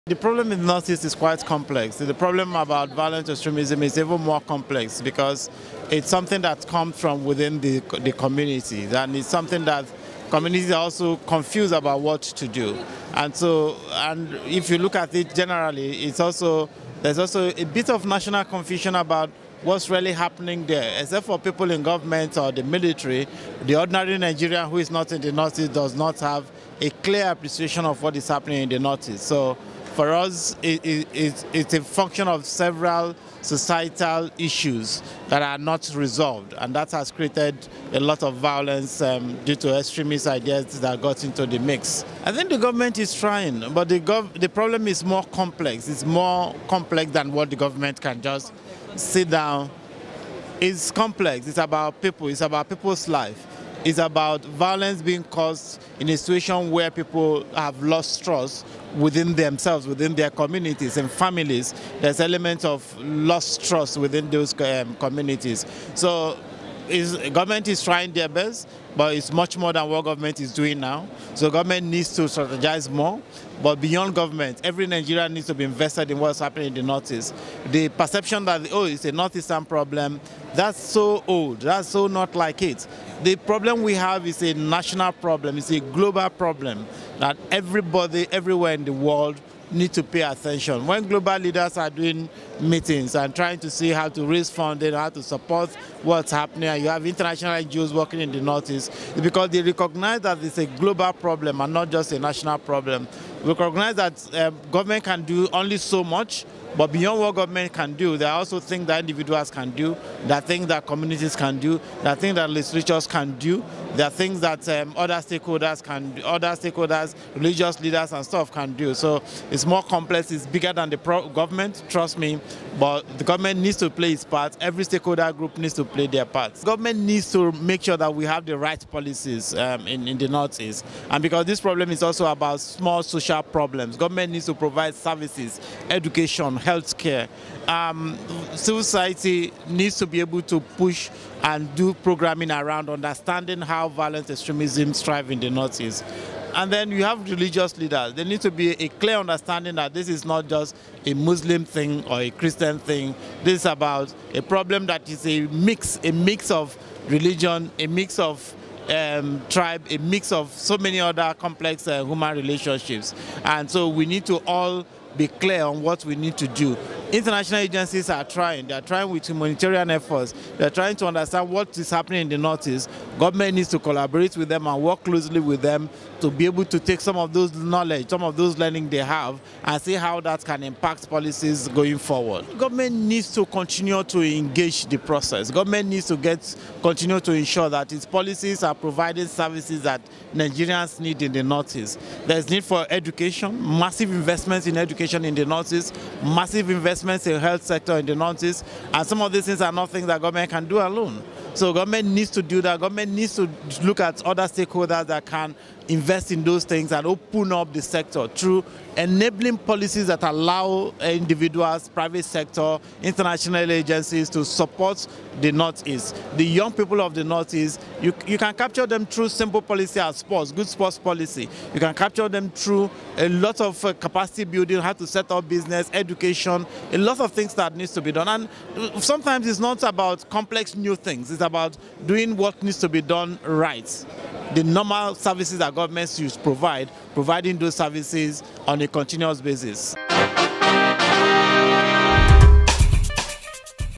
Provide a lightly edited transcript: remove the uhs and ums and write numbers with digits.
The problem in the Northeast is quite complex. The problem about violent extremism is even more complex because it's something that comes from within the community, and it's something that communities are also confused about what to do. And if you look at it generally, there's also a bit of national confusion about what's really happening there. Except for people in government or the military, the ordinary Nigerian who is not in the Northeast does not have a clear appreciation of what is happening in the Northeast. So for us, it's a function of several societal issues that are not resolved, and that has created a lot of violence due to extremist ideas that got into the mix. I think the government is trying, but the problem is more complex. It's more complex than what the government can just sit down. It's complex. It's about people. It's about people's life. It's about violence being caused in a situation where people have lost trust within themselves, within their communities and families. There's elements of lost trust within those communities. So government is trying their best, but it's much more than what government is doing now. So government needs to strategize more. But beyond government, every Nigerian needs to be invested in what's happening in the Northeast. The perception that, oh, it's a Northeastern problem, that's so old, that's so not like it. The problem we have is a national problem, it's a global problem that everybody, everywhere in the world need to pay attention. When global leaders are doing meetings and trying to see how to raise funding, how to support what's happening, and you have international NGOs working in the Northeast, it's because they recognize that it's a global problem and not just a national problem. We recognize that government can do only so much, but beyond what government can do, there are also things that individuals can do, there are things that communities can do, there are things that legislatures can do, there are things that other stakeholders, religious leaders and stuff can do. So it's more complex, it's bigger than the government, trust me, but the government needs to play its part. Every stakeholder group needs to play their part. The government needs to make sure that we have the right policies in the Northeast. And because this problem is also about small social problems, government needs to provide services, education, healthcare. Civil society needs to be able to push and do programming around understanding how violent extremism thrives in the Northeast. And then you have religious leaders. There needs to be a clear understanding that this is not just a Muslim thing or a Christian thing. This is about a problem that is a mix of religion, a mix of tribe, a mix of so many other complex human relationships. And so we need to all be clear on what we need to do. International agencies are trying. They are trying with humanitarian efforts. They are trying to understand what is happening in the Northeast. Government needs to collaborate with them and work closely with them to be able to take some of those knowledge, some of those learning they have, and see how that can impact policies going forward. Government needs to continue to engage the process. Government needs to continue to ensure that its policies are providing services that Nigerians need in the Northeast. There's need for education, massive investments in education in the Northeast, massive investments in health sector in the Northeast, and some of these things are not things that government can do alone. So government needs to do that. Government needs to look at other stakeholders that can invest in those things and open up the sector through enabling policies that allow individuals, private sector, international agencies to support the Northeast. The young people of the Northeast, you can capture them through simple policy as sports, good sports policy. You can capture them through a lot of capacity building, how to set up business, education, a lot of things that needs to be done. And sometimes it's not about complex new things. It's about doing what needs to be done right. The normal services that governments use providing those services on a continuous basis.